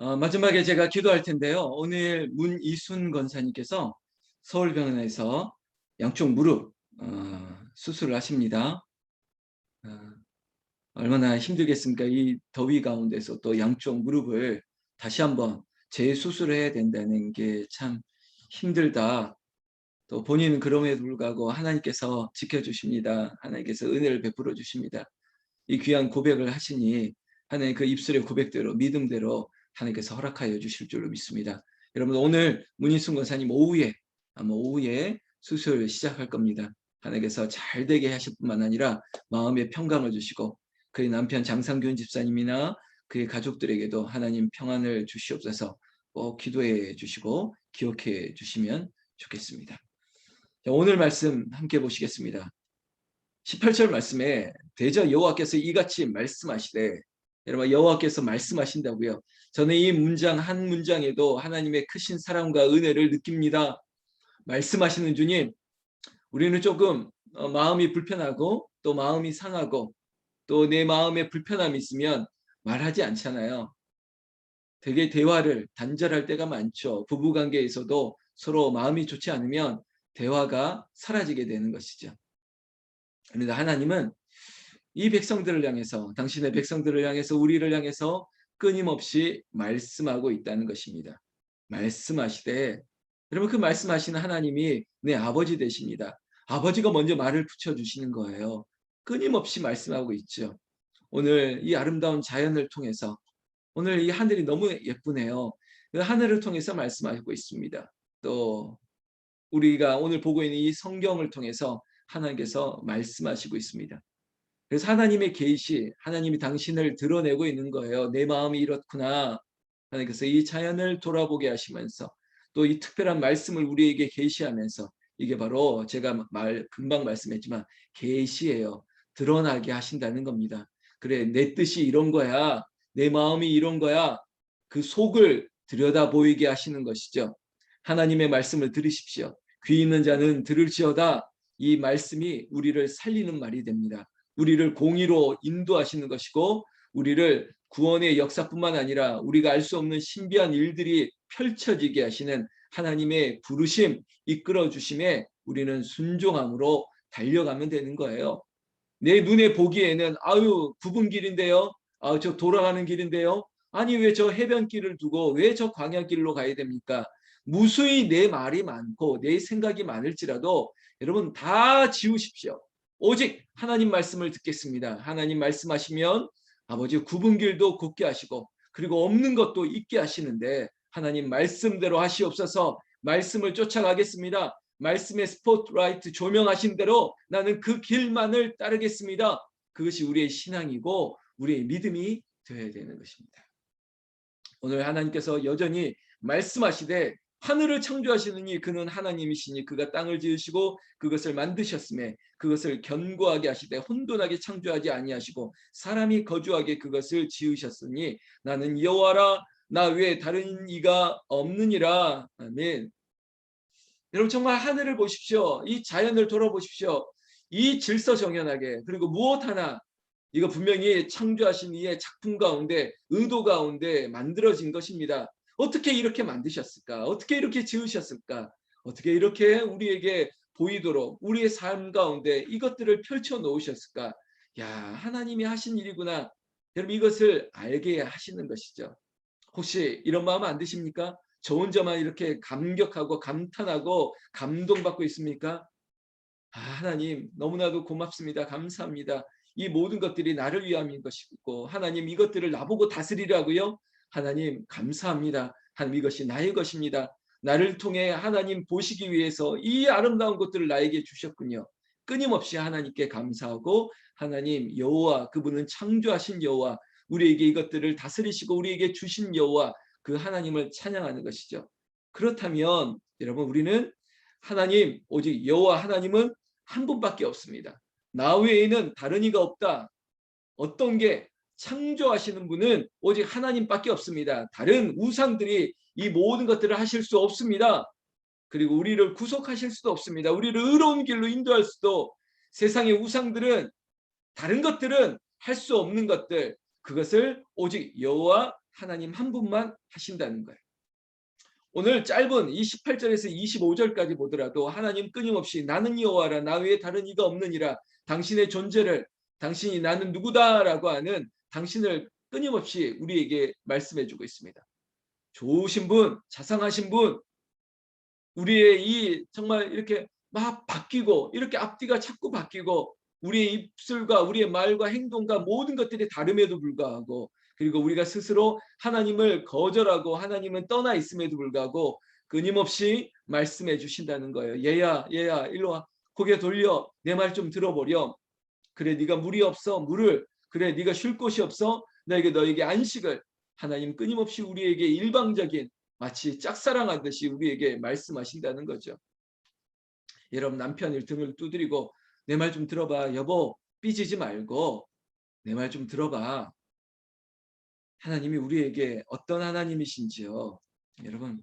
마지막에 제가 기도할 텐데요. 오늘 문이순 권사님께서 서울병원에서 양쪽 무릎 수술을 하십니다. 어, 얼마나 힘들겠습니까? 이 더위 가운데서 또 양쪽 무릎을 다시 한번 재수술해야 된다는 게 참 힘들다. 또 본인은 그럼에도 불구하고 하나님께서 지켜주십니다. 하나님께서 은혜를 베풀어 주십니다. 이 귀한 고백을 하시니 하나님 그 입술의 고백대로 믿음대로 하나님께서 허락하여 주실 줄로 믿습니다. 여러분 오늘 문희순 권사님 오후에 수술 시작할 겁니다. 하나님께서 잘 되게 하실 뿐만 아니라 마음의 평강을 주시고 그의 남편 장상균 집사님이나 그의 가족들에게도 하나님 평안을 주시옵소서 꼭 기도해 주시고 기억해 주시면 좋겠습니다. 자, 오늘 말씀 함께 보시겠습니다. 18절 말씀에 대저 여호와께서 이같이 말씀하시되, 여러분 여호와께서 말씀하신다고요. 저는 이 문장 한 문장에도 하나님의 크신 사랑과 은혜를 느낍니다. 말씀하시는 주님, 우리는 조금 마음이 불편하고 또 마음이 상하고 또 내 마음에 불편함이 있으면 말하지 않잖아요. 되게 대화를 단절할 때가 많죠. 부부관계에서도 서로 마음이 좋지 않으면 대화가 사라지게 되는 것이죠. 그런데 하나님은 이 백성들을 향해서, 당신의 백성들을 향해서, 우리를 향해서 끊임없이 말씀하고 있다는 것입니다. 말씀하시되, 여러분 그 말씀하시는 하나님이 내 아버지 되십니다. 아버지가 먼저 말을 붙여주시는 거예요. 끊임없이 말씀하고 있죠. 오늘 이 아름다운 자연을 통해서, 오늘 이 하늘이 너무 예쁘네요. 그 하늘을 통해서 말씀하고 있습니다. 또 우리가 오늘 보고 있는 이 성경을 통해서 하나님께서 말씀하시고 있습니다. 그래서 하나님의 계시, 하나님이 당신을 드러내고 있는 거예요. 내 마음이 이렇구나. 하나님께서 이 자연을 돌아보게 하시면서 또 이 특별한 말씀을 우리에게 계시하면서, 이게 바로 제가 금방 말씀했지만 계시예요. 드러나게 하신다는 겁니다. 그래, 내 뜻이 이런 거야. 내 마음이 이런 거야. 그 속을 들여다 보이게 하시는 것이죠. 하나님의 말씀을 들으십시오. 귀 있는 자는 들을지어다. 이 말씀이 우리를 살리는 말이 됩니다. 우리를 공의로 인도하시는 것이고, 우리를 구원의 역사뿐만 아니라 우리가 알 수 없는 신비한 일들이 펼쳐지게 하시는 하나님의 부르심, 이끌어 주심에 우리는 순종함으로 달려가면 되는 거예요. 내 눈에 보기에는 아유 굽은 길인데요, 저 돌아가는 길인데요, 아니 왜 저 해변길을 두고 왜 저 광야길로 가야 됩니까? 무수히 내 말이 많고 내 생각이 많을지라도 여러분 다 지우십시오. 오직 하나님 말씀을 듣겠습니다. 하나님 말씀하시면 아버지 굽은 길도 굽게 하시고 그리고 없는 것도 있게 하시는데, 하나님 말씀대로 하시옵소서. 말씀을 쫓아가겠습니다. 말씀의 스포트라이트 조명하신 대로 나는 그 길만을 따르겠습니다. 그것이 우리의 신앙이고 우리의 믿음이 되어야 되는 것입니다. 오늘 하나님께서 여전히 말씀하시되, 하늘을 창조하시느니 그는 하나님이시니 그가 땅을 지으시고 그것을 만드셨음에 그것을 견고하게 하시되 혼돈하게 창조하지 아니하시고 사람이 거주하게 그것을 지으셨으니 나는 여호와라, 나 외에 다른 이가 없느니라. 아멘. 여러분 정말 하늘을 보십시오. 이 자연을 돌아보십시오. 이 질서정연하게, 그리고 무엇 하나, 이거 분명히 창조하신 이의 작품 가운데, 의도 가운데 만들어진 것입니다. 어떻게 이렇게 만드셨을까? 어떻게 이렇게 지으셨을까? 어떻게 이렇게 우리에게 보이도록 우리의 삶 가운데 이것들을 펼쳐 놓으셨을까? 야, 하나님이 하신 일이구나. 여러분 이것을 알게 하시는 것이죠. 혹시 이런 마음 안 드십니까? 저 혼자만 이렇게 감격하고 감탄하고 감동받고 있습니까? 하나님 너무나도 고맙습니다. 감사합니다. 이 모든 것들이 나를 위함인 것이고 하나님 이것들을 나보고 다스리라고요? 하나님 감사합니다. 하나님 이것이 나의 것입니다. 나를 통해 하나님 보시기 위해서 이 아름다운 것들을 나에게 주셨군요. 끊임없이 하나님께 감사하고, 하나님 여호와, 그분은 창조하신 여호와, 우리에게 이것들을 다스리시고 우리에게 주신 여호와, 그 하나님을 찬양하는 것이죠. 그렇다면 여러분 우리는 하나님, 오직 여호와 하나님은 한 분밖에 없습니다. 나 외에는 다른 이가 없다. 어떤 게, 창조하시는 분은 오직 하나님밖에 없습니다. 다른 우상들이 이 모든 것들을 하실 수 없습니다. 그리고 우리를 구속하실 수도 없습니다. 우리를 의로운 길로 인도할 수도, 세상의 우상들은, 다른 것들은 할 수 없는 것들, 그것을 오직 여호와 하나님 한 분만 하신다는 거예요. 오늘 짧은 이 18절에서 25절까지 보더라도 하나님 끊임없이 나는 여호와라 나 외에 다른 이가 없느니라 당신의 존재를 당신이 나는 누구다라고 하는 당신을 끊임없이 우리에게 말씀해 주고 있습니다. 좋으신 분, 자상하신 분, 우리의 이 정말 이렇게 막 바뀌고 이렇게 앞뒤가 자꾸 바뀌고 우리의 입술과 우리의 말과 행동과 모든 것들이 다름에도 불구하고 그리고 우리가 스스로 하나님을 거절하고 하나님은 떠나 있음에도 불구하고 끊임없이 말씀해 주신다는 거예요. 얘야 얘야 일로 와. 고개 돌려. 내 말 좀 들어보렴. 그래 네가 물이 없어. 물을. 그래 네가 쉴 곳이 없어. 너에게 안식을. 하나님 끊임없이 우리에게 일방적인 마치 짝사랑하듯이 우리에게 말씀하신다는 거죠. 여러분 남편이 등을 두드리고 내 말 좀 들어봐. 여보 삐지지 말고 내 말 좀 들어봐. 하나님이 우리에게 어떤 하나님이신지요. 여러분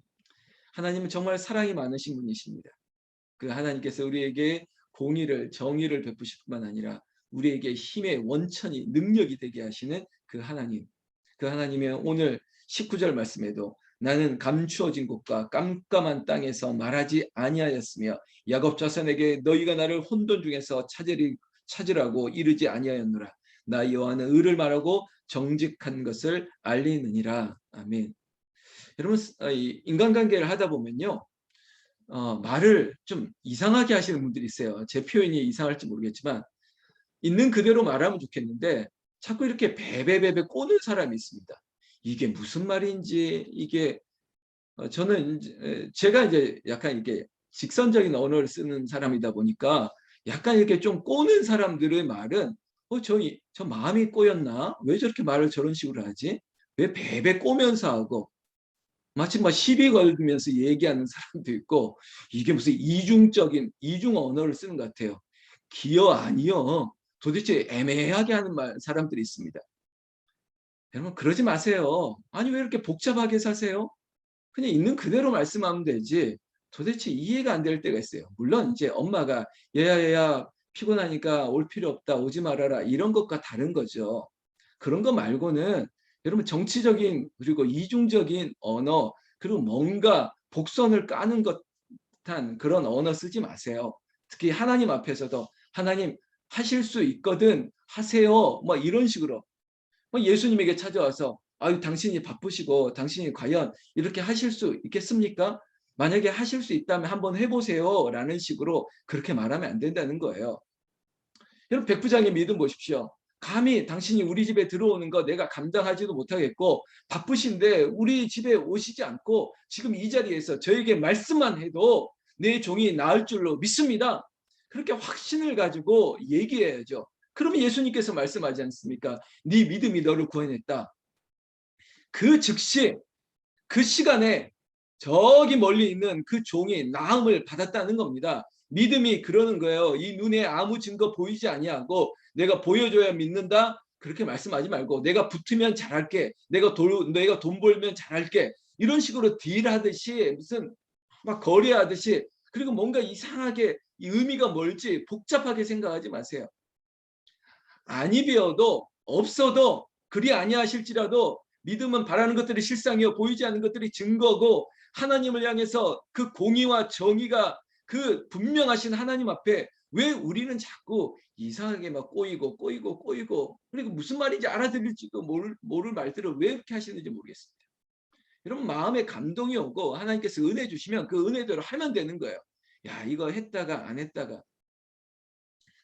하나님은 정말 사랑이 많으신 분이십니다. 그 하나님께서 우리에게 공의를 정의를 베푸실 뿐만 아니라 우리에게 힘의 원천이 능력이 되게 하시는 그 하나님. 그 하나님의 오늘 19절 말씀에도 나는 감추어진 곳과 깜깜한 땅에서 말하지 아니하였으며 야곱 자손에게 너희가 나를 혼돈 중에서 찾으라고 이르지 아니하였노라. 나 여호와는 의를 말하고 정직한 것을 알리느니라. 아멘. 여러분 인간관계를 하다 보면요. 말을 좀 이상하게 하시는 분들이 있어요. 제 표현이 이상할지 모르겠지만 있는 그대로 말하면 좋겠는데 자꾸 이렇게 베베베베 꼬는 사람이 있습니다. 이게 무슨 말인지 이게 저는 제가 이제 약간 이렇게 직선적인 언어를 쓰는 사람이다 보니까 약간 이렇게 좀 꼬는 사람들의 말은 저 마음이 꼬였나? 왜 저렇게 말을 저런 식으로 하지? 왜 베베 꼬면서 하고 마치 막 시비 걸면서 얘기하는 사람도 있고 이게 무슨 이중 언어를 쓰는 것 같아요. 기여 아니여. 도대체 애매하게 하는 사람들이 있습니다. 여러분 그러지 마세요. 아니 왜 이렇게 복잡하게 사세요? 그냥 있는 그대로 말씀하면 되지. 도대체 이해가 안 될 때가 있어요. 물론 이제 엄마가 얘야 피곤하니까 올 필요 없다 오지 말아라 이런 것과 다른 거죠. 그런 거 말고는 여러분 정치적인 그리고 이중적인 언어 그리고 뭔가 복선을 까는 듯한 그런 언어 쓰지 마세요. 특히 하나님 앞에서도 하나님 하실 수 있거든 하세요. 뭐 이런 식으로 예수님에게 찾아와서 아유 당신이 바쁘시고 당신이 과연 이렇게 하실 수 있겠습니까? 만약에 하실 수 있다면 한번 해보세요 라는 식으로 그렇게 말하면 안 된다는 거예요. 여러분 백부장의 믿음 보십시오. 감히 당신이 우리 집에 들어오는 거 내가 감당하지도 못하겠고 바쁘신데 우리 집에 오시지 않고 지금 이 자리에서 저에게 말씀만 해도 내 종이 나을 줄로 믿습니다. 그렇게 확신을 가지고 얘기해야죠. 그러면 예수님께서 말씀하지 않습니까? 네 믿음이 너를 구원했다. 그 즉시 그 시간에 저기 멀리 있는 그 종이 나음을 받았다는 겁니다. 믿음이 그러는 거예요. 이 눈에 아무 증거 보이지 아니하고 내가 보여줘야 믿는다. 그렇게 말씀하지 말고 내가 붙으면 잘할게. 내가 돈 벌면 잘할게. 이런 식으로 딜하듯이 무슨 막 거래하듯이 그리고 뭔가 이상하게 이 의미가 뭘지 복잡하게 생각하지 마세요. 아니 비어도 없어도 그리 아니하실지라도 믿음은 바라는 것들이 실상이요 보이지 않는 것들이 증거고 하나님을 향해서 그 공의와 정의가 그 분명하신 하나님 앞에 왜 우리는 자꾸 이상하게 막 꼬이고 그리고 무슨 말인지 알아들을지도 모를 말들을 왜 이렇게 하시는지 모르겠습니다. 여러분 마음에 감동이 오고 하나님께서 은혜 주시면 그 은혜대로 하면 되는 거예요. 야 이거 했다가 안 했다가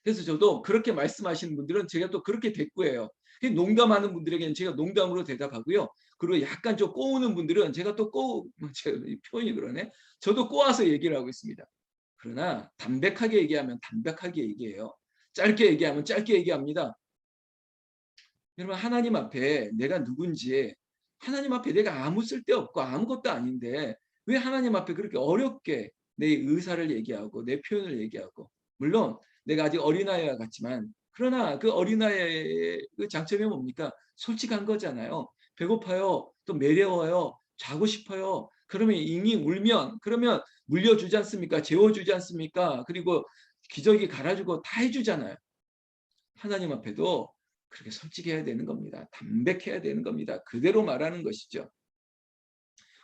그래서 저도 그렇게 말씀하시는 분들은 제가 또 그렇게 대꾸해요. 농담하는 분들에게는 제가 농담으로 대답하고요. 그리고 약간 좀 꼬우는 분들은 제가 또 표현이 그러네. 저도 꼬아서 얘기를 하고 있습니다. 그러나 담백하게 얘기하면 담백하게 얘기해요. 짧게 얘기하면 짧게 얘기합니다. 여러분 하나님 앞에 내가 누군지 하나님 앞에 내가 아무 쓸데없고 아무것도 아닌데 왜 하나님 앞에 그렇게 어렵게 내 의사를 얘기하고 내 표현을 얘기하고 물론 내가 아직 어린아이와 같지만 그러나 그 어린아이의 그 장점이 뭡니까? 솔직한 거잖아요. 배고파요. 또 메려워요. 자고 싶어요. 그러면 잉잉 울면 그러면 물려주지 않습니까? 재워주지 않습니까? 그리고 기저귀 갈아주고 다 해주잖아요. 하나님 앞에도 그렇게 솔직해야 되는 겁니다. 담백해야 되는 겁니다. 그대로 말하는 것이죠.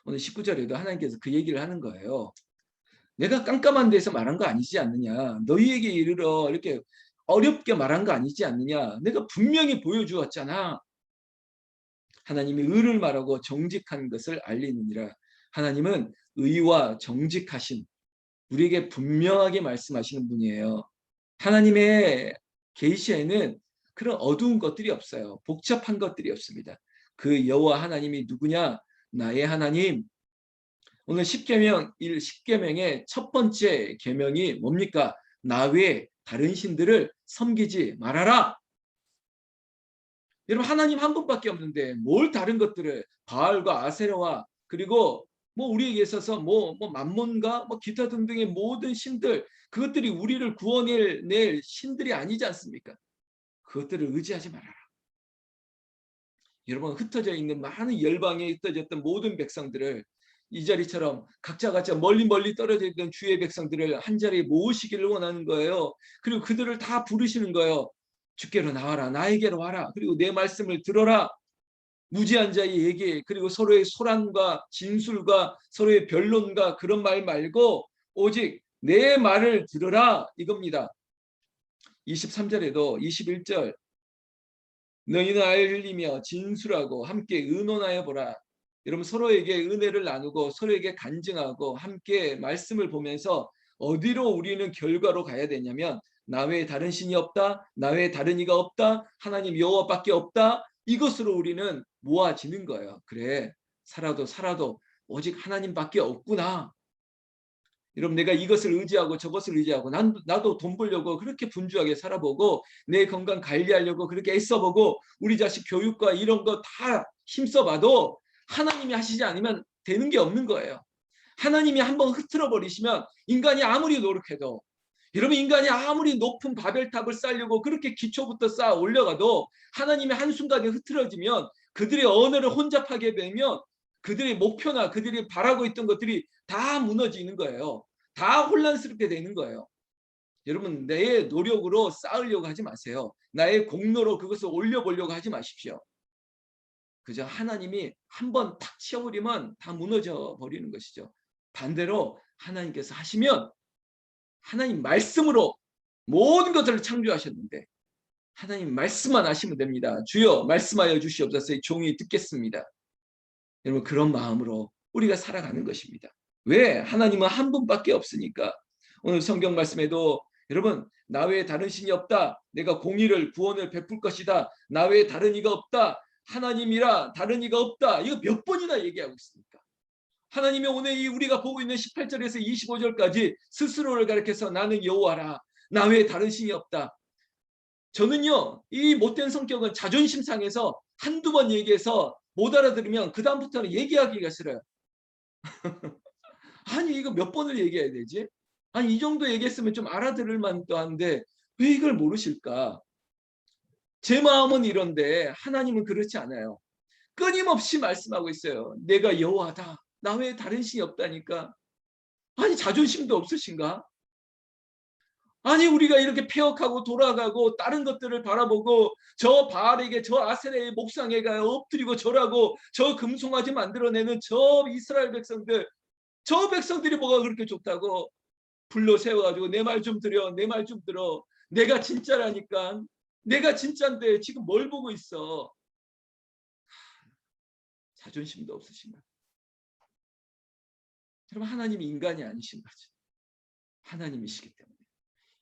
오늘 19절에도 하나님께서 그 얘기를 하는 거예요. 내가 깜깜한 데서 말한 거 아니지 않느냐. 너희에게 이르러 이렇게 어렵게 말한 거 아니지 않느냐. 내가 분명히 보여주었잖아. 하나님이 의를 말하고 정직한 것을 알리느니라. 하나님은 의와 정직하신, 우리에게 분명하게 말씀하시는 분이에요. 하나님의 계시에는 그런 어두운 것들이 없어요. 복잡한 것들이 없습니다. 그 여호와 하나님이 누구냐? 나의 하나님. 오늘 10계명의 첫 번째 계명이 뭡니까? 나 외에 다른 신들을 섬기지 말아라. 여러분, 하나님 한 분밖에 없는데 뭘 다른 것들을, 바알과 아세라와, 그리고 뭐 우리에게 있어서 뭐 만몬과 뭐 기타 등등의 모든 신들, 그것들이 우리를 구원해낼 신들이 아니지 않습니까? 그것들을 의지하지 말아라. 여러분, 흩어져 있는 많은 열방에 흩어졌던 모든 백성들을 이 자리처럼 각자 멀리 떨어져 있던 주의 백성들을 한 자리에 모으시기를 원하는 거예요. 그리고 그들을 다 부르시는 거예요. 주께로 나와라. 나에게로 와라. 그리고 내 말씀을 들어라. 무지한 자의 얘기, 그리고 서로의 소란과 진술과 서로의 변론과 그런 말 말고 오직 내 말을 들으라, 이겁니다. 23절에도 21절, 너희는 알리며 진술하고 함께 의논하여 보라. 여러분, 서로에게 은혜를 나누고 서로에게 간증하고 함께 말씀을 보면서 어디로 우리는 결과로 가야 되냐면, 나 외에 다른 신이 없다, 나 외에 다른 이가 없다, 하나님 여호와밖에 없다, 이것으로 우리는 모아지는 거예요. 그래, 살아도 오직 하나님밖에 없구나. 여러분, 내가 이것을 의지하고 저것을 의지하고 나도 돈 벌려고 그렇게 분주하게 살아보고 내 건강 관리하려고 그렇게 애써보고 우리 자식 교육과 이런 거 다 힘써봐도 하나님이 하시지 않으면 되는 게 없는 거예요. 하나님이 한번 흐트러 버리시면 인간이 아무리 노력해도, 여러분, 인간이 아무리 높은 바벨탑을 쌓으려고 그렇게 기초부터 쌓아 올려가도 하나님이 한순간에 흐트러지면, 그들의 언어를 혼잡하게 되면 그들의 목표나 그들이 바라고 있던 것들이 다 무너지는 거예요. 다 혼란스럽게 되는 거예요. 여러분, 내 노력으로 쌓으려고 하지 마세요. 나의 공로로 그것을 올려보려고 하지 마십시오. 그저 하나님이 한번 탁 치워버리면 다 무너져 버리는 것이죠. 반대로 하나님께서 하시면, 하나님 말씀으로 모든 것들을 창조하셨는데 하나님 말씀만 하시면 됩니다. 주여 말씀하여 주시옵소서. 종이 듣겠습니다. 여러분, 그런 마음으로 우리가 살아가는 것입니다. 왜? 하나님은 한 분밖에 없으니까. 오늘 성경 말씀에도 여러분, 나 외에 다른 신이 없다. 내가 공의를 구원을 베풀 것이다. 나 외에 다른 이가 없다. 하나님이라 다른 이가 없다. 이거 몇 번이나 얘기하고 있습니까? 하나님이 오늘 이 우리가 보고 있는 18절에서 25절까지 스스로를 가리켜서 나는 여호와라. 나 외에 다른 신이 없다. 저는요, 이 못된 성격은 자존심 상해서 한두 번 얘기해서 못 알아들으면 그 다음부터는 얘기하기가 싫어요. 아니, 이거 몇 번을 얘기해야 되지? 아니, 이 정도 얘기했으면 좀 알아들을 만도 한데 왜 이걸 모르실까? 제 마음은 이런데 하나님은 그렇지 않아요. 끊임없이 말씀하고 있어요. 내가 여호와다. 나 외에 다른 신이 없다니까. 아니, 자존심도 없으신가? 아니, 우리가 이렇게 폐역하고 돌아가고 다른 것들을 바라보고 저 바알에게, 저 아세라의 목상에 가 엎드리고 절하고 저 금송아지 만들어내는 저 이스라엘 백성들, 저 백성들이 뭐가 그렇게 좋다고 불러 세워가지고 내 말 좀 들여, 내 말 좀 들어. 내가 진짜라니까. 내가 진짜인데 지금 뭘 보고 있어? 자존심도 없으신가? 여러분, 하나님이 인간이 아니신 거죠. 하나님이시기 때문에.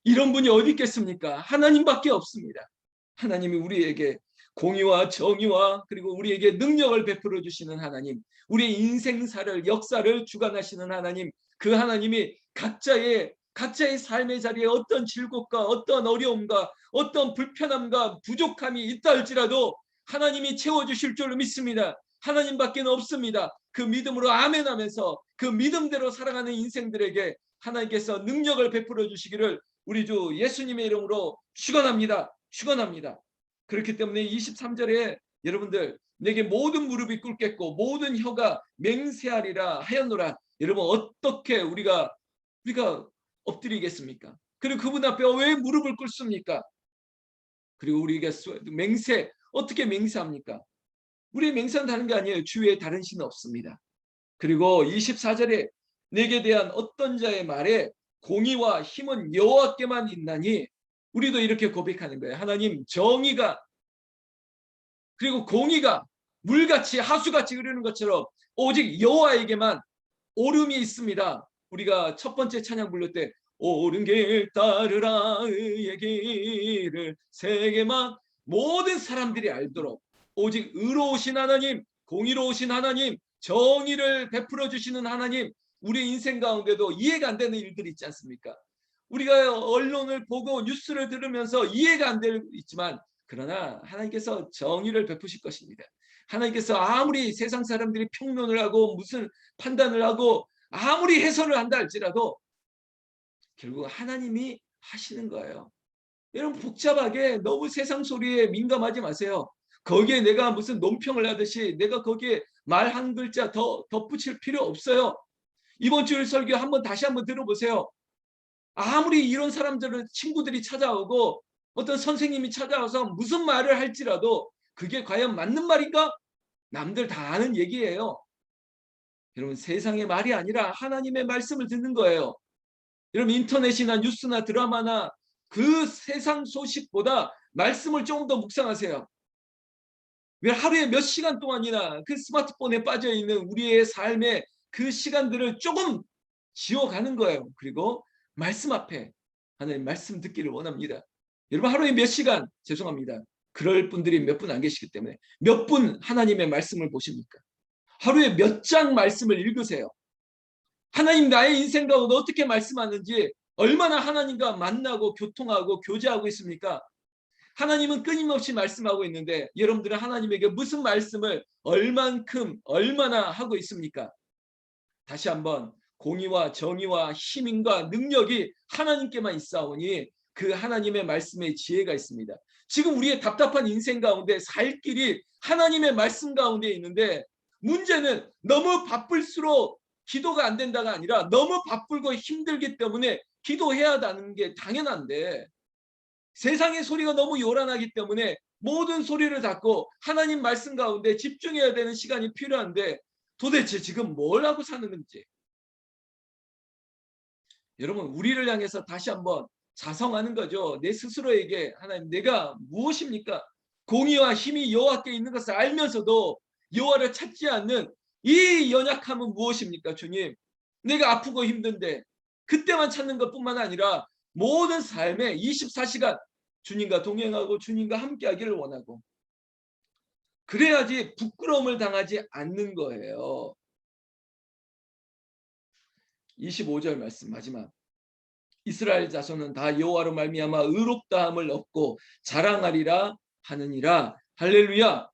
이런 분이 어디 있겠습니까? 하나님밖에 없습니다. 하나님이 우리에게 공의와 정의와 그리고 우리에게 능력을 베풀어 주시는 하나님, 우리의 인생사를, 역사를 주관하시는 하나님, 그 하나님이 각자의 삶의 자리에 어떤 질곡과 어떤 어려움과 어떤 불편함과 부족함이 있다 할지라도 하나님이 채워주실 줄로 믿습니다. 하나님밖에 없습니다. 그 믿음으로 아멘 하면서 그 믿음대로 살아가는 인생들에게 하나님께서 능력을 베풀어 주시기를 우리 주 예수님의 이름으로 축원합니다. 축원합니다. 그렇기 때문에 23절에 여러분들, 내게 모든 무릎이 꿇겠고 모든 혀가 맹세하리라 하였노라. 여러분, 어떻게 우리가 엎드리겠습니까? 그리고 그분 앞에 왜 무릎을 꿇습니까? 그리고 우리가 맹세, 어떻게 맹세합니까? 우리 맹세는 다른 게 아니에요. 주위에 다른 신은 없습니다. 그리고 24절에 내게 대한 어떤 자의 말에 공의와 힘은 여호와께만 있나니, 우리도 이렇게 고백하는 거예요. 하나님, 정의가 그리고 공의가 물같이 하수같이 흐르는 것처럼 오직 여호와에게만 옳음이 있습니다. 우리가 첫 번째 찬양 부를 때 옳은 길 따르라 의의 길을 세계만 모든 사람들이 알도록 오직 의로우신 하나님, 공의로우신 하나님, 정의를 베풀어 주시는 하나님, 우리 인생 가운데도 이해가 안 되는 일들이 있지 않습니까? 우리가 언론을 보고 뉴스를 들으면서 이해가 안 되고 있지만, 그러나 하나님께서 정의를 베푸실 것입니다. 하나님께서 아무리 세상 사람들이 평론을 하고 무슨 판단을 하고 아무리 해설을 한다 할지라도 결국 하나님이 하시는 거예요. 여러분, 복잡하게 너무 세상 소리에 민감하지 마세요. 거기에 내가 무슨 논평을 하듯이 내가 거기에 말 한 글자 더 덧붙일 필요 없어요. 이번 주일 설교 다시 한번 들어보세요. 아무리 이런 사람들은 친구들이 찾아오고 어떤 선생님이 찾아와서 무슨 말을 할지라도 그게 과연 맞는 말인가? 남들 다 아는 얘기예요. 여러분, 세상의 말이 아니라 하나님의 말씀을 듣는 거예요. 여러분, 인터넷이나 뉴스나 드라마나 그 세상 소식보다 말씀을 조금 더 묵상하세요. 왜 하루에 몇 시간 동안이나 그 스마트폰에 빠져 있는 우리의 삶의 그 시간들을 조금 지워가는 거예요. 그리고 말씀 앞에 하나님 말씀 듣기를 원합니다. 여러분, 하루에 몇 시간, 죄송합니다, 그럴 분들이 몇 분 안 계시기 때문에 몇 분 하나님의 말씀을 보십니까? 하루에 몇 장 말씀을 읽으세요. 하나님 나의 인생 가운데 어떻게 말씀하는지, 얼마나 하나님과 만나고 교통하고 교제하고 있습니까? 하나님은 끊임없이 말씀하고 있는데 여러분들은 하나님에게 무슨 말씀을 얼만큼 얼마나 하고 있습니까? 다시 한번, 공의와 정의와 힘과 능력이 하나님께만 있사오니 그 하나님의 말씀에 지혜가 있습니다. 지금 우리의 답답한 인생 가운데 살 길이 하나님의 말씀 가운데 있는데, 문제는 너무 바쁠수록 기도가 안 된다가 아니라 너무 바쁘고 힘들기 때문에 기도해야 하는 게 당연한데, 세상의 소리가 너무 요란하기 때문에 모든 소리를 닫고 하나님 말씀 가운데 집중해야 되는 시간이 필요한데 도대체 지금 뭘 하고 사는 건지. 여러분, 우리를 향해서 다시 한번 자성하는 거죠. 내 스스로에게, 하나님, 내가 무엇입니까? 공의와 힘이 여호와께 있는 것을 알면서도 여호와를 찾지 않는 이 연약함은 무엇입니까? 주님, 내가 아프고 힘든데 그때만 찾는 것뿐만 아니라 모든 삶에 24시간 주님과 동행하고 주님과 함께하기를 원하고, 그래야지 부끄러움을 당하지 않는 거예요. 25절 말씀 마지막. 이스라엘 자손은 다 여호와로 말미암아 의롭다함을 얻고 자랑하리라 하느니라. 할렐루야.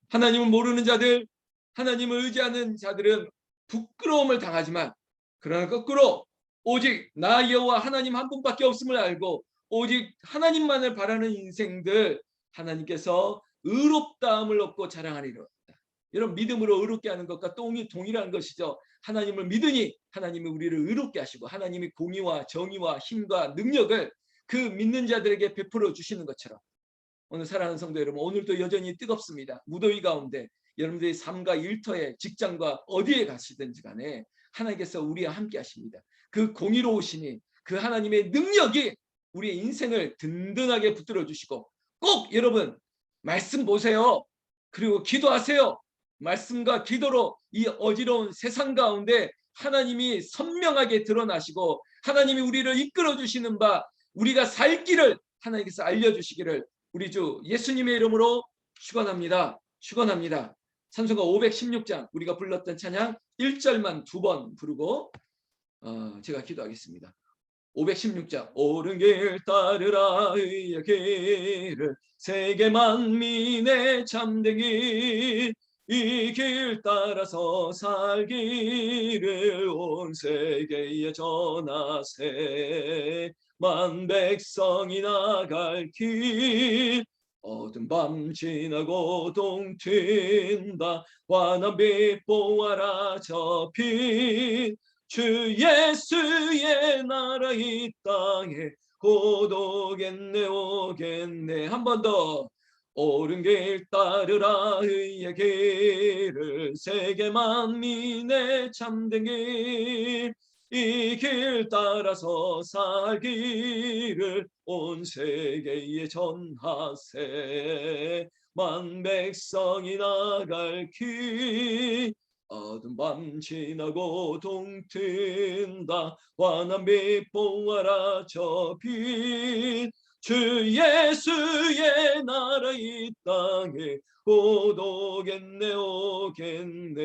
하나님을 모르는 자들, 하나님을 의지하는 자들은 부끄러움을 당하지만, 그러나 거꾸로 오직 나 여호와 하나님 한 분밖에 없음을 알고 오직 하나님만을 바라는 인생들, 하나님께서 의롭다함을 얻고 자랑하리라. 여러분, 믿음으로 의롭게 하는 것과 동일한 것이죠. 하나님을 믿으니 하나님이 우리를 의롭게 하시고 하나님이 공의와 정의와 힘과 능력을 그 믿는 자들에게 베풀어 주시는 것처럼, 오늘 사랑하는 성도 여러분, 오늘도 여전히 뜨겁습니다. 무더위 가운데 여러분들의 삶과 일터에, 직장과 어디에 가시든지 간에 하나님께서 우리와 함께 하십니다. 그 공의로우시니 그 하나님의 능력이 우리의 인생을 든든하게 붙들어 주시고, 꼭 여러분 말씀 보세요. 그리고 기도하세요. 말씀과 기도로 이 어지러운 세상 가운데 하나님이 선명하게 드러나시고 하나님이 우리를 이끌어 주시는 바, 우리가 살 길을 하나님께서 알려주시기를 우리 주 예수님의 이름으로 축원합니다. 축원합니다. 찬송가 516장 우리가 불렀던 찬양 1절만 2번 부르고 제가 기도하겠습니다. 516장. 옳은 길 따르라 의의 길을 세계 만민의 참된 길, 이 길 따라서 살기를 온 세계에 전하세. 만 백성이 나갈 길, 어두운 밤 지나고 동 튄다. 환한 빛 보아라 저 빛, 주 예수의 나라 이 땅에 곧 오겠네 오겠네. 한 번 더. 옳은 길 따르라 의의 길을 세계 만민의 참된 길 이 길 따라서 살기를 온 세계에 전하세 만 백성이 나갈 길 어두운 밤 지나고 동튼다 환한 빛 보아라 저 빛 주 예수의 나라 이 땅에 곧 오겠네 오겠네.